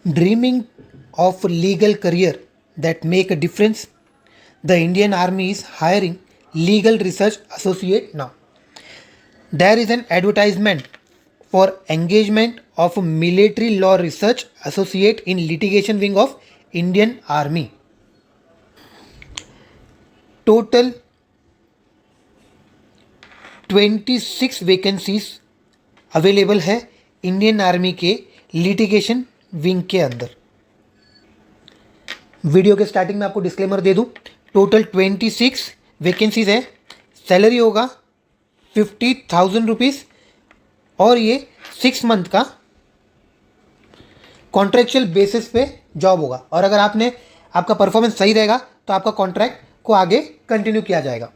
Dreaming of a legal career that make a difference? The Indian Army is hiring legal research associate now. There is an advertisement for engagement of a military law research associate in litigation wing of Indian Army. Total 26 vacancies available है Indian army के litigation wing के अंदर। Video के starting में आपको disclaimer दे दूं, total 26 vacancies है। Salary होगा 50,000 रुपीज़ और ये 6 मंथ का कॉन्ट्रेक्चुअल बेसिस पे जॉब होगा। और अगर आपका परफॉर्मेंस सही रहेगा तो आपका कॉन्ट्रैक्ट को आगे कंटिन्यू किया जाएगा।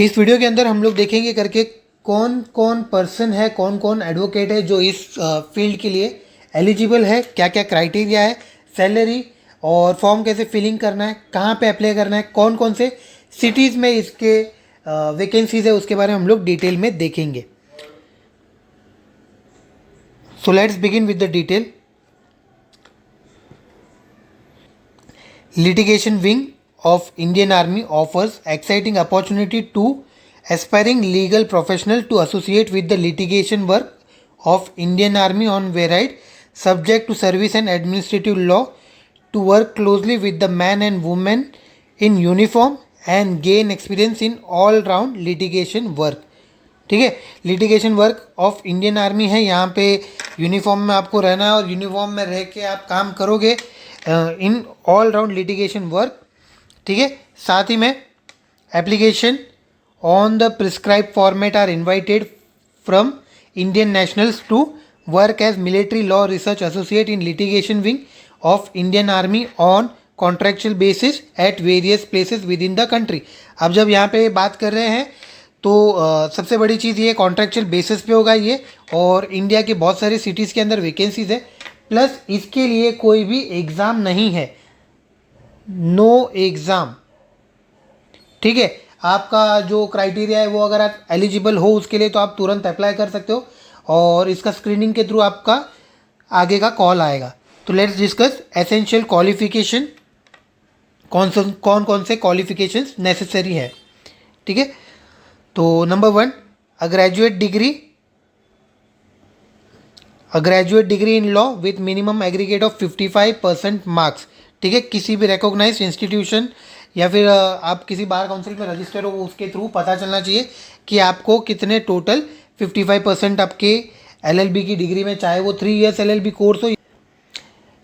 इस वीडियो के अंदर हम लोग देखेंगे करके कौन कौन पर्सन है, कौन कौन एडवोकेट है जो इस फील्ड के लिए एलिजिबल है, क्या क्या क्राइटेरिया है, सैलरी और फॉर्म कैसे फिलिंग करना है, कहाँ पे अप्लाई करना है, कौन कौन से सिटीज़ में इसके वैकेंसीज है, उसके बारे में हम लोग डिटेल में देखेंगे। So let's begin with the detail. Litigation wing of Indian Army offers exciting opportunity to aspiring legal professional to associate with the litigation work of Indian Army on varied subject to service and administrative law, to work closely with the men and women in uniform and gain experience in all round litigation work। ठीक है, litigation work of Indian army है। यहाँ पे uniform में आपको रहना है और यूनिफॉर्म में रह के आप काम करोगे in all round litigation work. ठीक है, साथ ही में application on the prescribe format are invited from Indian nationals to work as military law research associate in litigation wing of Indian army on contractual basis at various places within the country. अब जब यहाँ पे बात कर रहे हैं तो सबसे बड़ी चीज़ ये कॉन्ट्रेक्चुअल बेसिस पे होगा ये, और इंडिया के बहुत सारे सिटीज़ के अंदर वैकेंसीज है। प्लस इसके लिए कोई भी एग्ज़ाम नहीं है, नो एग्ज़ाम। ठीक है, आपका जो क्राइटेरिया है वो अगर आप एलिजिबल हो उसके लिए तो आप तुरंत अप्लाई कर सकते हो और इसका स्क्रीनिंग के थ्रू आपका आगे का कॉल आएगा। तो लेट्स डिस्कस एसेंशियल क्वालिफिकेशन, कौन कौन से क्वालिफिकेशंस नेसेसरी है। ठीक है, तो number 1, a graduate degree in law with minimum aggregate of 55% marks. ठीक है, किसी भी रिकॉग्नाइज्ड इंस्टीट्यूशन या फिर आप किसी बार काउंसिल में रजिस्टर हो उसके थ्रू पता चलना चाहिए कि आपको कितने टोटल 55% आपके एलएलबी की डिग्री में, चाहे वो 3 इयर्स एलएलबी कोर्स हो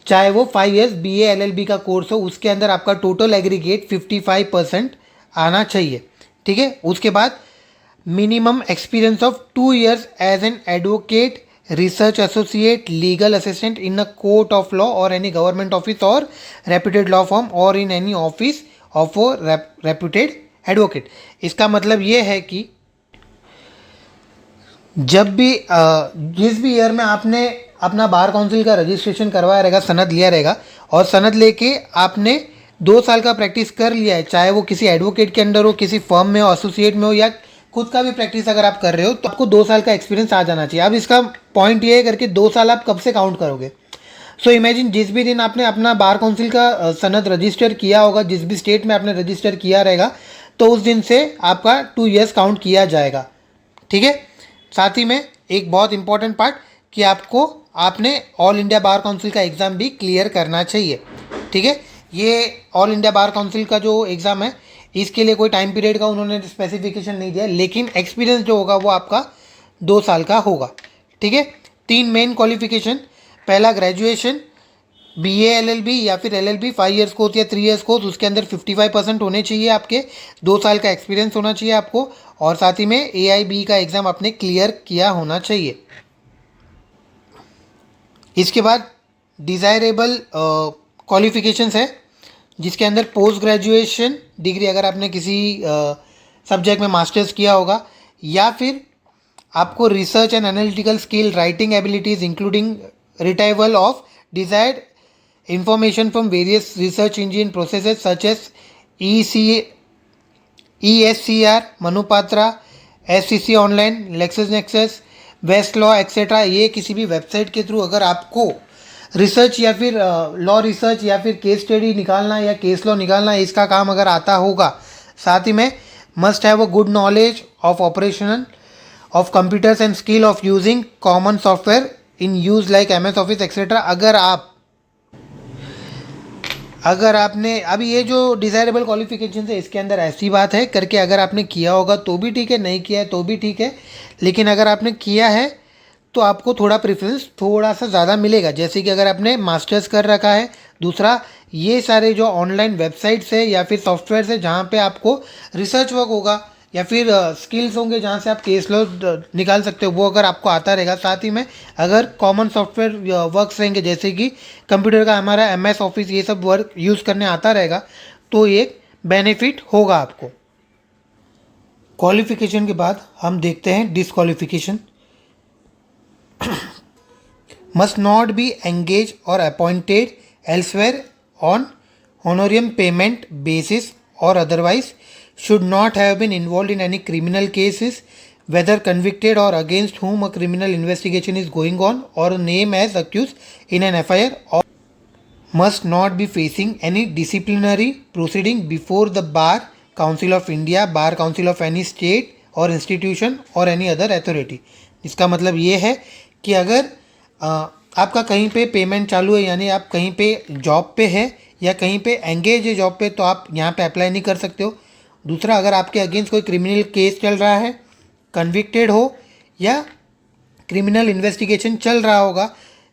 चाहे वो 5 इयर्स बीए एलएलबी का कोर्स हो, उसके अंदर आपका टोटल एग्रीगेट 55% आना चाहिए। ठीक है, उसके बाद minimum experience of 2 years as an advocate, research associate, legal assistant in a court of law और एनी गवर्नमेंट ऑफिस और रेप्यूटेड लॉ फर्म और in any office of reputed advocate. इसका मतलब ये है कि जब भी जिस भी ईयर में आपने अपना बार काउंसिल का रजिस्ट्रेशन करवाया रहेगा, सनद लिया रहेगा और सनद लेके आपने 2 साल का प्रैक्टिस कर लिया है, चाहे वो किसी एडवोकेट के अंडर हो, किसी फर्म में हो, एसोसिएट में हो या खुद का भी प्रैक्टिस अगर आप कर रहे हो, तो आपको 2 साल का एक्सपीरियंस आ जाना चाहिए। अब इसका पॉइंट ये है करके 2 साल आप कब से काउंट करोगे। सो इमेजिन जिस भी दिन आपने अपना बार काउंसिल का सनद रजिस्टर किया होगा, जिस भी स्टेट में आपने रजिस्टर किया रहेगा, तो उस दिन से आपका 2 इयर्स काउंट किया जाएगा। ठीक है, साथ ही में एक बहुत इंपॉर्टेंट पार्ट कि आपने ऑल इंडिया बार काउंसिल का एग्ज़ाम भी क्लियर करना चाहिए। ठीक है, ये ऑल इंडिया बार काउंसिल का जो एग्ज़ाम है इसके लिए कोई टाइम पीरियड का उन्होंने स्पेसिफिकेशन नहीं दिया, लेकिन एक्सपीरियंस जो होगा वो आपका 2 साल का होगा। ठीक है, 3 मेन क्वालिफिकेशन, पहला ग्रेजुएशन, बीए एलएलबी या फिर एलएलबी 5 इयर्स कोर्स या 3 इयर्स कोर्स, उसके अंदर 55% होने चाहिए आपके, 2 साल का एक्सपीरियंस होना चाहिए आपको और साथ ही में AIB का एग्ज़ाम आपने क्लियर किया होना चाहिए। इसके बाद डिज़ायरेबल क्वालिफिकेशंस है जिसके अंदर पोस्ट ग्रेजुएशन डिग्री, अगर आपने किसी सब्जेक्ट में मास्टर्स किया होगा, या फिर आपको research and analytical skill, writing abilities including retrieval of desired information from various research engine processes such as ESCR, Manupatra, SCC Online, LexisNexis, west law etcetera, ये किसी भी वेबसाइट के थ्रू अगर आपको रिसर्च या फिर लॉ रिसर्च या फिर केस स्टडी निकालना या केस लॉ निकालना, इसका काम अगर आता होगा, साथ ही में must have a good knowledge of operational of computers and skill of using common software in use like MS office etcetera. अगर आपने अभी ये जो डिज़ायरेबल क्वालिफिकेशन है इसके अंदर ऐसी बात है करके अगर आपने किया होगा तो भी ठीक है, नहीं किया है तो भी ठीक है, लेकिन अगर आपने किया है तो आपको थोड़ा प्रेफरेंस थोड़ा सा ज़्यादा मिलेगा। जैसे कि अगर आपने मास्टर्स कर रखा है, दूसरा ये सारे जो ऑनलाइन वेबसाइट्स है या फिर सॉफ्टवेयर है जहाँ पे आपको रिसर्च वर्क होगा या फिर स्किल्स होंगे जहाँ से आप केस लॉ निकाल सकते हो, वो अगर आपको आता रहेगा, साथ ही में अगर कॉमन सॉफ्टवेयर वर्क्स रहेंगे जैसे कि कंप्यूटर का हमारा MS ऑफिस ये सब वर्क यूज़ करने आता रहेगा, तो एक बेनिफिट होगा आपको। क्वालिफिकेशन के बाद हम देखते हैं disqualification. must not be engaged or appointed elsewhere on honorarium payment basis or otherwise should not have been involved in any criminal cases whether convicted or against whom a criminal investigation is going on or name as accused in an FIR or must not be facing any disciplinary proceeding before the Bar Council of India, Bar Council of any state or institution or any other authority। इसका मतलब ये है कि अगर आपका कहीं पे payment चालू है, यानी आप कहीं पे जॉब पे है या कहीं पे एंगेज है जॉब पे, तो आप यहाँ पे अप्लाई नहीं कर सकते हो। दूसरा, अगर आपके अगेंस्ट कोई क्रिमिनल केस चल रहा है, कन्विक्टेड हो या क्रिमिनल इन्वेस्टिगेशन चल रहा होगा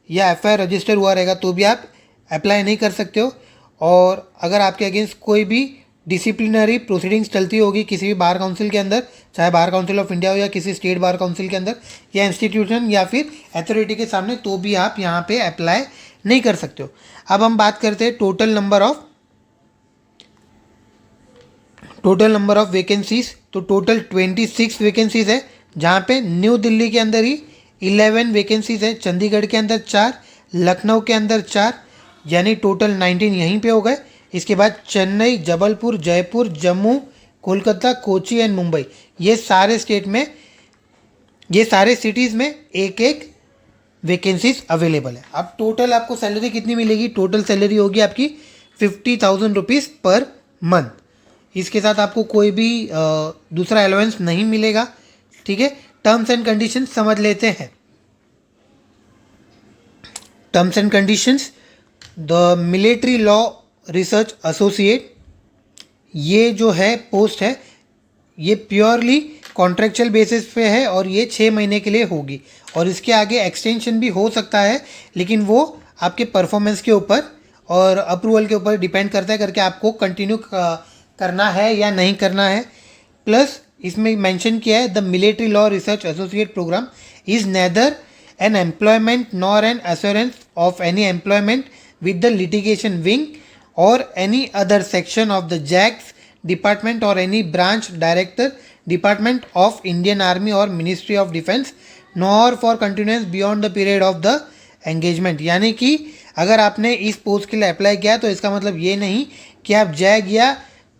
या FIR रजिस्टर हुआ रहेगा तो भी आप अप्लाई नहीं कर सकते हो। और अगर आपके अगेंस्ट कोई भी डिसिप्लिनरी प्रोसीडिंग्स चलती होगी किसी भी बार काउंसिल के अंदर, चाहे बार काउंसिल ऑफ इंडिया हो या किसी स्टेट बार काउंसिल के अंदर या इंस्टीट्यूशन या फिर अथॉरिटी के सामने, तो भी आप यहाँ पे अप्लाई नहीं कर सकते हो। अब हम बात करते हैं टोटल नंबर ऑफ वैकेंसीज। तो टोटल 26 वैकेंसीज है, जहाँ पे न्यू दिल्ली के अंदर ही 11 वैकेंसीज है, चंडीगढ़ के अंदर 4, लखनऊ के अंदर 4, यानी टोटल 19 यहीं पे हो गए। इसके बाद चेन्नई, जबलपुर, जयपुर, जम्मू, कोलकाता, कोची एंड मुंबई, ये सारे सिटीज़ में एक एक वैकेंसीज अवेलेबल है। अब टोटल आपको सैलरी कितनी मिलेगी? टोटल सैलरी होगी आपकी 50,000 रुपीज़ पर मंथ। इसके साथ आपको कोई भी दूसरा अलाउंस नहीं मिलेगा, ठीक है। टर्म्स एंड कंडीशंस समझ लेते हैं। Terms and conditions, the military law research associate, ये जो है पोस्ट है ये प्योरली कॉन्ट्रेक्चुअल बेसिस पे है और ये 6 महीने के लिए होगी और इसके आगे एक्सटेंशन भी हो सकता है, लेकिन वो आपके परफॉर्मेंस के ऊपर और अप्रूवल के ऊपर डिपेंड करता है करके आपको कंटिन्यू करना है या नहीं करना है। प्लस इसमें मेंशन किया है the military law research associate program is neither an employment nor an assurance of any employment with the litigation wing or any other section of the JAGS department or any branch director department of Indian Army or Ministry of Defense nor for continuance beyond the period of the engagement। यानी कि अगर आपने इस post के लिए apply किया तो इसका मतलब ये नहीं कि आप जैग या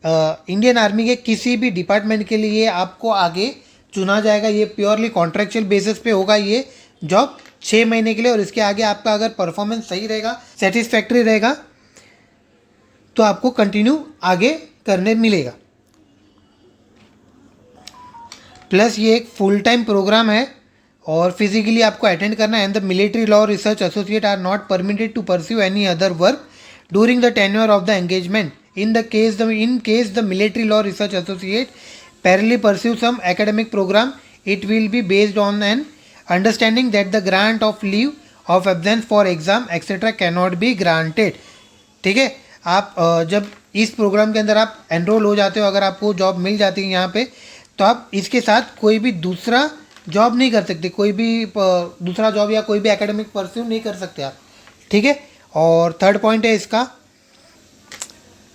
इंडियन आर्मी के किसी भी डिपार्टमेंट के लिए आपको आगे चुना जाएगा। ये प्योरली कॉन्ट्रेक्चुअल बेसिस पे होगा ये जॉब 6 महीने के लिए, और इसके आगे आपका अगर परफॉर्मेंस सही रहेगा, सेटिस्फैक्ट्री रहेगा, तो आपको कंटिन्यू आगे करने मिलेगा। प्लस ये एक फुल टाइम प्रोग्राम है और फिजिकली आपको अटेंड करना है। And the military law research associate are not permitted to pursue any other work during the tenure of the engagement in case the military law research associate parallelly pursue some academic program it will be based on an understanding that the grant of leave of absence for exam etcetera can not be granted. ठीक है, आप जब इस programme के अंदर आप enrol हो जाते हो, अगर आपको जॉब मिल जाती है यहाँ पे, तो आप इसके साथ कोई भी दूसरा जॉब नहीं कर सकते, कोई भी दूसरा जॉब या कोई भी एकेडमिक परस्यू नहीं कर सकते आप, ठीक है। और थर्ड पॉइंट है इसका,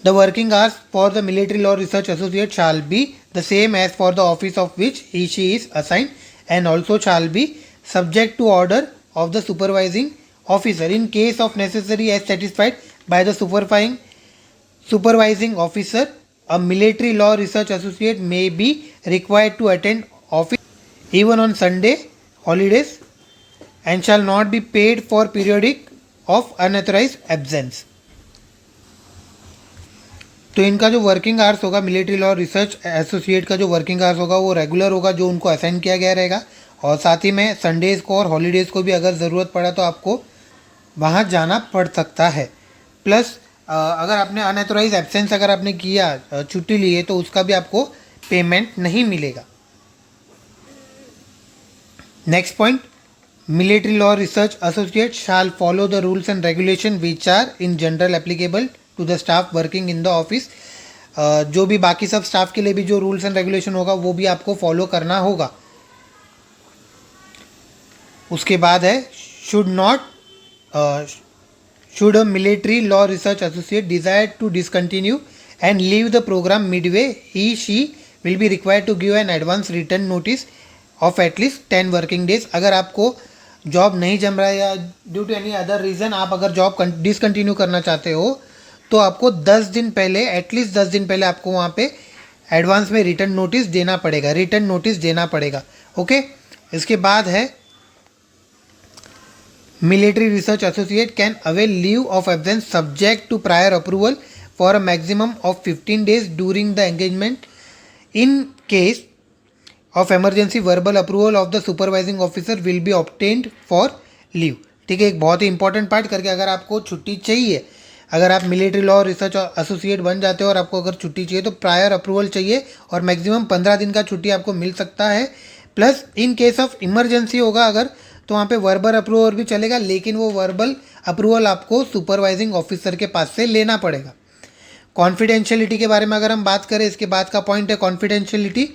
the working hours for the military law research associate shall be the same as for the office of which he she is assigned and also shall be subject to order of the supervising officer in case of necessary as satisfied by the supervising officer. A military law research associate may be required to attend office even on Sunday holidays and shall not be paid for periodic of unauthorized absence. तो इनका जो working hours होगा, military law research associate का जो working hours होगा वो regular होगा, जो उनको असाइन किया गया रहेगा, और साथ ही में संडेज़ को और हॉलीडेज़ को भी अगर ज़रूरत पड़ा तो आपको वहाँ जाना पड़ सकता है। प्लस अगर आपने अनऑथराइज एब्सेंस अगर आपने किया, छुट्टी ली है, तो उसका भी आपको पेमेंट नहीं मिलेगा। Next point, military law research associate shall follow the rules and regulation which are in general applicable to the staff working in the office. जो भी बाकी सब स्टाफ के लिए भी जो रूल्स एंड रेगुलेशन होगा वो भी आपको फॉलो करना होगा। उसके बाद है should a military law research associate desire to discontinue and leave the program midway, she will be required to give an advance written notice of at least 10 working days। अगर आपको जॉब नहीं जम रहा है या due to any other reason आप अगर job discontinue करना चाहते हो तो आपको 10 दिन पहले, एटलीस्ट 10 दिन पहले आपको वहाँ पे एडवांस में रिटर्न नोटिस देना पड़ेगा। ओके, इसके बाद है Military Research Associate can avail leave of absence subject to prior approval for a maximum of 15 days during the engagement. In case of emergency, verbal approval of the supervising officer will be obtained for leave। ठीक है, एक बहुत ही important part करके, अगर आपको छुट्टी चाहिए, अगर आप मिलिट्री लॉ रिसर्च एसोसिएट बन जाते हो और आपको अगर छुट्टी चाहिए तो प्रायर अप्रूवल चाहिए और मैक्सिमम 15 दिन का छुट्टी आपको मिल सकता है। Plus in case of emergency होगा अगर, तो वहाँ पे वर्बल अप्रूवल भी चलेगा, लेकिन वो वर्बल अप्रूवल आपको सुपरवाइजिंग ऑफिसर के पास से लेना पड़ेगा। कॉन्फिडेंशियलिटी के बारे में अगर हम बात करें, इसके बाद का पॉइंट है कॉन्फिडेंशियलिटी,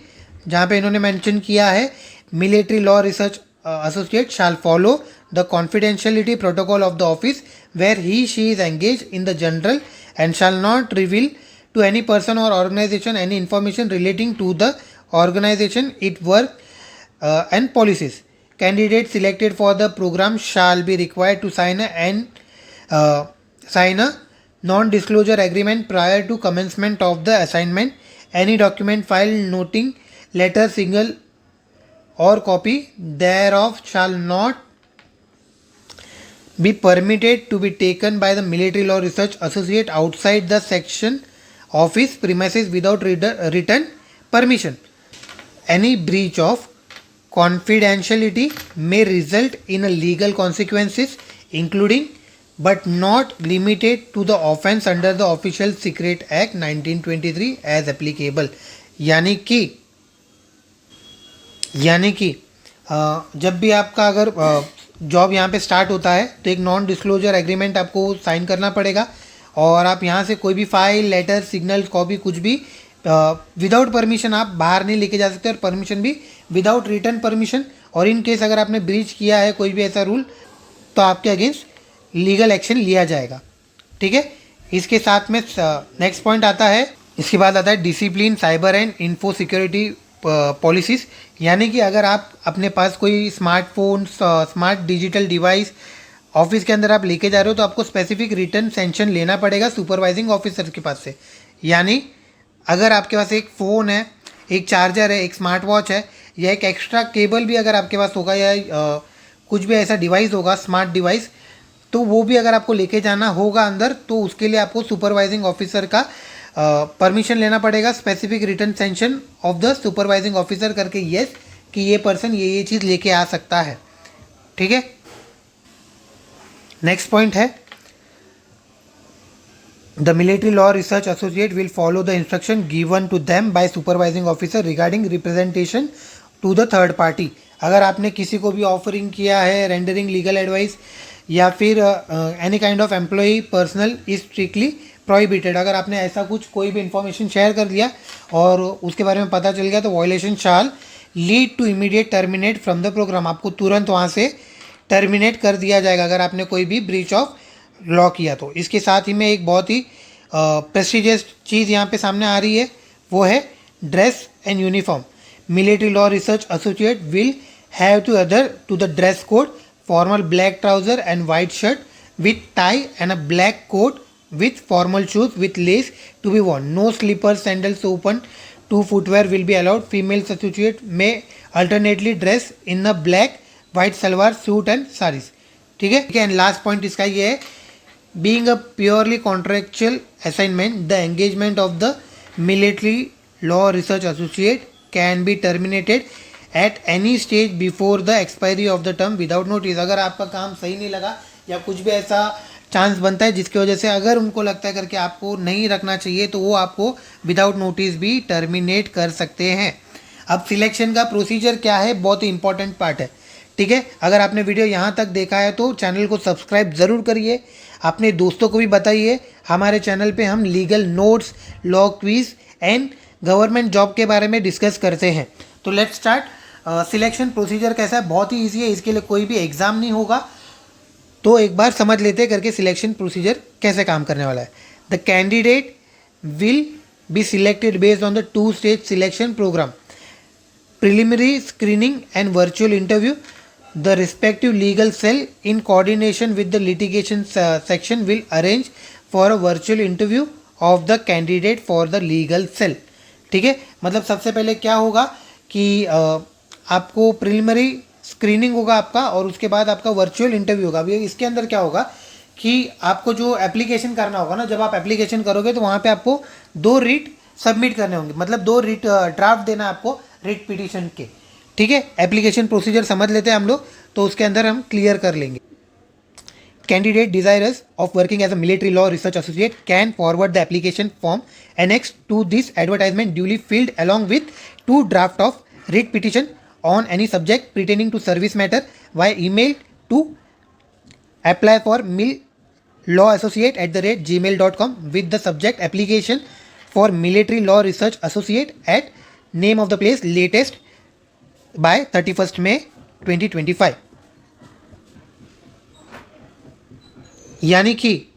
जहाँ पे इन्होंने मेंशन किया है military law research associate shall follow the confidentiality protocol of the office where she is engaged in the general and shall not reveal to any person or organization any information relating to the organization, its work and policies. Candidates selected for the program shall be required to sign a non-disclosure agreement prior to commencement of the assignment. Any document filed noting letter, single or copy thereof shall not be permitted to be taken by the military law research associate outside the section office premises without written permission. Any breach of confidentiality may result in a legal consequences, including but not limited to the offence under the Official Secret Act 1923 as applicable। यानी कि जब भी आपका अगर job यहाँ पे start होता है तो एक नॉन डिस्क्लोजर एग्रीमेंट आपको साइन करना पड़ेगा, और आप यहाँ से कोई भी फाइल, लेटर, सिग्नल, कॉपी कुछ भी विदाउट परमिशन आप बाहर नहीं लेके जा सकते, और परमिशन भी विदाउट रिटर्न परमिशन। और इन केस अगर आपने ब्रीच किया है कोई भी ऐसा रूल तो आपके अगेंस्ट लीगल एक्शन लिया जाएगा। ठीक है, इसके साथ में नेक्स्ट पॉइंट आता है, इसके बाद आता है discipline, cyber and info security policies. यानी कि अगर आप अपने पास कोई smartphone, smart digital device office के अंदर आप लेके जा रहे हो तो आपको स्पेसिफिक रिटर्न सेंक्शन लेना पड़ेगा सुपरवाइजिंग ऑफिसर के पास से। यानी अगर आपके पास एक फ़ोन है, एक चार्जर है, एक स्मार्ट वॉच है, या एक एक्स्ट्रा केबल भी अगर आपके पास होगा, या कुछ भी ऐसा डिवाइस होगा, स्मार्ट डिवाइस, तो वो भी अगर आपको लेके जाना होगा अंदर, तो उसके लिए आपको सुपरवाइजिंग ऑफिसर का परमिशन लेना पड़ेगा, specific return sanction of the supervising officer करके, यस कि ये पर्सन ये चीज़ लेके आ सकता है। ठीक है, नेक्स्ट पॉइंट है the military law research associate will follow the instruction given to them by supervising officer regarding representation to the third party. अगर आपने किसी को भी ऑफरिंग किया है रेंडरिंग लीगल एडवाइस या फिर any kind of employee personal is strictly prohibited, अगर आपने ऐसा कुछ कोई भी इंफॉर्मेशन शेयर कर दिया और उसके बारे में पता चल गया तो violation shall lead to immediate terminate from the program, आपको तुरंत वहाँ से टर्मिनेट कर दिया जाएगा अगर आपने कोई भी ब्रीच ऑफ लॉ किया तो। इसके साथ ही में एक बहुत ही प्रेस्टिजियस चीज़ यहाँ पे सामने आ रही है, वो है dress and uniform. Military law research associate will have to adhere to the dress code formal black trouser and white shirt with tie and a black coat with formal shoes with lace to be worn. No slippers, sandals, open to footwear will be allowed. Female associate may alternately dress in a black, white salwar suit and saris, ठीक है। And last point इसका ये है, being a purely contractual assignment the engagement of the military law research associate can be terminated at any stage before the expiry of the term without notice. अगर आपका काम सही नहीं लगा या कुछ भी ऐसा चांस बनता है जिसकी वजह से अगर उनको लगता है करके आपको नहीं रखना चाहिए, तो वो आपको विदाउट नोटिस भी टर्मिनेट कर सकते हैं। अब सिलेक्शन का प्रोसीजर क्या है, बहुत ही इंपॉर्टेंट पार्ट है, ठीक है। अगर आपने वीडियो यहाँ तक देखा है तो चैनल को सब्सक्राइब ज़रूर करिए, अपने दोस्तों को भी बताइए। हमारे चैनल पे हम legal notes, law quiz and government job के बारे में डिस्कस करते हैं। तो लेट्स स्टार्ट। सिलेक्शन प्रोसीजर कैसा है, बहुत ही ईजी है, इसके लिए कोई भी एग्ज़ाम नहीं होगा। तो एक बार समझ लेते हैं करके सिलेक्शन प्रोसीजर कैसे काम करने वाला है। The candidate will be selected based on the 2-stage selection program, preliminary screening and virtual interview. The respective legal cell in coordination with the litigation section will arrange for a virtual interview of the candidate for the legal cell, ठीक है। मतलब सबसे पहले क्या होगा कि आपको preliminary screening होगा आपका, और उसके बाद आपका वर्चुअल इंटरव्यू होगा। अभी इसके अंदर क्या होगा कि आपको जो एप्लीकेशन करना होगा ना, जब आप एप्लीकेशन करोगे तो वहाँ पे आपको 2 रीट सबमिट करने होंगे, मतलब 2 रीट ड्राफ्ट देना है आपको रिट पिटीशन के, ठीक है। एप्लीकेशन प्रोसीजर समझ लेते हैं हम लोग, तो उसके अंदर हम क्लियर कर लेंगे। Candidate desirous of working as a military law research associate can forward the application form annex to this advertisement duly filled along with 2 draft of writ petition on any subject pertaining to service matter via email to apply for millawassociate@gmail.com with the subject application for military law research associate at name of the place latest by 31st May 2025। यानी कि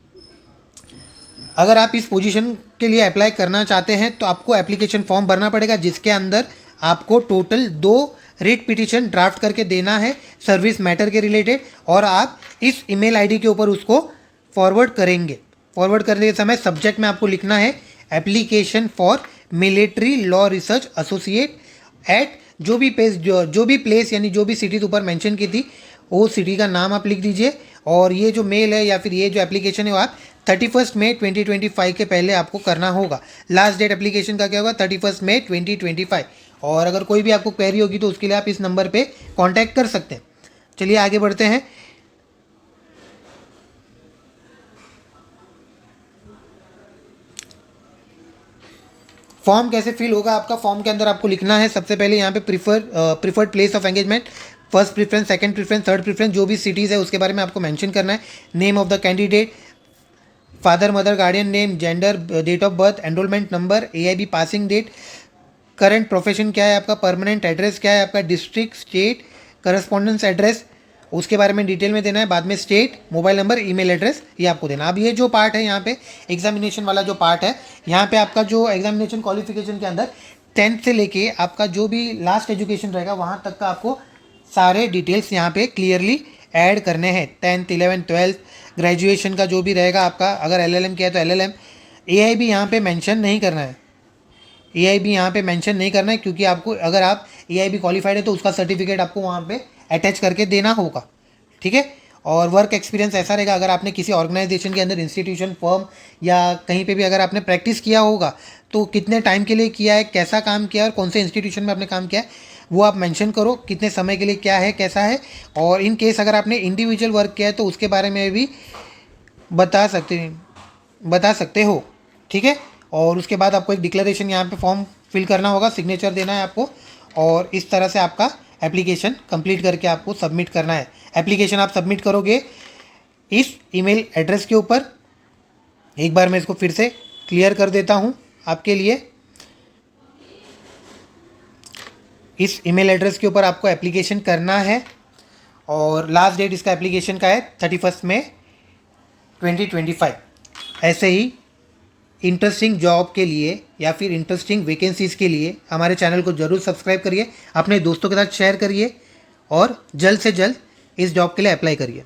अगर आप इस position के लिए apply करना चाहते हैं तो आपको एप्लीकेशन फॉर्म भरना पड़ेगा, जिसके अंदर आपको टोटल 2 रिट पिटीशन ड्राफ्ट करके देना है सर्विस मैटर के रिलेटेड, और आप इस ईमेल आईडी के ऊपर उसको फॉरवर्ड करेंगे। फॉरवर्ड करने के समय सब्जेक्ट में आपको लिखना है application for military law research associate at जो भी प्लेस यानी जो भी सिटीज ऊपर मेंशन की थी वो सिटी का नाम आप लिख दीजिए। और ये जो मेल है या फिर ये जो एप्लीकेशन है वो आप 31 मई 2025 के पहले आपको करना होगा। लास्ट डेट एप्लीकेशन का क्या होगा, 31 मई 2025। और अगर कोई भी आपको क्वेरी होगी तो उसके लिए आप इस नंबर पे कांटेक्ट कर सकते हैं। चलिए आगे बढ़ते हैं। फॉर्म कैसे फिल होगा आपका, फॉर्म के अंदर आपको लिखना है सबसे पहले यहाँ पे preferred place of engagement, first preference, second preference, third preference, जो भी सिटीज़ है उसके बारे में आपको मेंशन करना है। Name of the candidate, father mother guardian name, gender, date of birth, enrolment number, AIB passing date, current profession क्या है आपका, परमानेंट एड्रेस क्या है आपका, डिस्ट्रिक्ट, स्टेट, करस्पॉन्डेंस एड्रेस उसके बारे में डिटेल में देना है। बाद में state, mobile number, email address ये आपको देना। अब ये जो पार्ट है यहाँ पे एग्जामिनेशन वाला जो पार्ट है, यहाँ पे आपका जो एग्जामिनेशन क्वालिफिकेशन के अंदर 10th से लेके आपका जो भी लास्ट एजुकेशन रहेगा वहाँ तक का आपको सारे डिटेल्स यहाँ पे क्लियरली ऐड करने हैं। 10th, 11th, 12th, ग्रेजुएशन का जो भी रहेगा आपका, अगर LLM किया है तो LLM। AIB यहाँ पे मेंशन नहीं करना है, AIB यहाँ पे मेंशन नहीं करना है, क्योंकि आपको अगर आप AIB क्वालिफाइड है तो उसका सर्टिफिकेट आपको वहाँ पे अटैच करके देना होगा, ठीक है। और वर्क एक्सपीरियंस ऐसा रहेगा, अगर आपने किसी ऑर्गेनाइजेशन के अंदर, इंस्टीट्यूशन, फर्म या कहीं पे भी अगर आपने प्रैक्टिस किया होगा तो कितने टाइम के लिए किया है, कैसा काम किया है और कौन से इंस्टीट्यूशन में आपने काम किया है वो आप मेंशन करो, कितने समय के लिए क्या है, कैसा है। और इन केस अगर आपने इंडिविजुअल वर्क किया है तो उसके बारे में भी बता सकते हो, ठीक है। और उसके बाद आपको एक डिक्लेरेशन यहाँ पे फॉर्म फिल करना होगा, सिग्नेचर देना है आपको, और इस तरह से आपका एप्लीकेशन कंप्लीट करके आपको सबमिट करना है। एप्लीकेशन आप सबमिट करोगे इस ईमेल एड्रेस के ऊपर। एक बार मैं इसको फिर से क्लियर कर देता हूँ आपके लिए। इस ईमेल एड्रेस के ऊपर आपको एप्लीकेशन करना है, और लास्ट डेट इसका एप्लीकेशन का है 31 मई 2025। ऐसे ही इंटरेस्टिंग जॉब के लिए या फिर इंटरेस्टिंग वैकेंसीज़ के लिए हमारे चैनल को ज़रूर सब्सक्राइब करिए, अपने दोस्तों के साथ शेयर करिए और जल्द से जल्द इस जॉब के लिए अप्लाई करिए।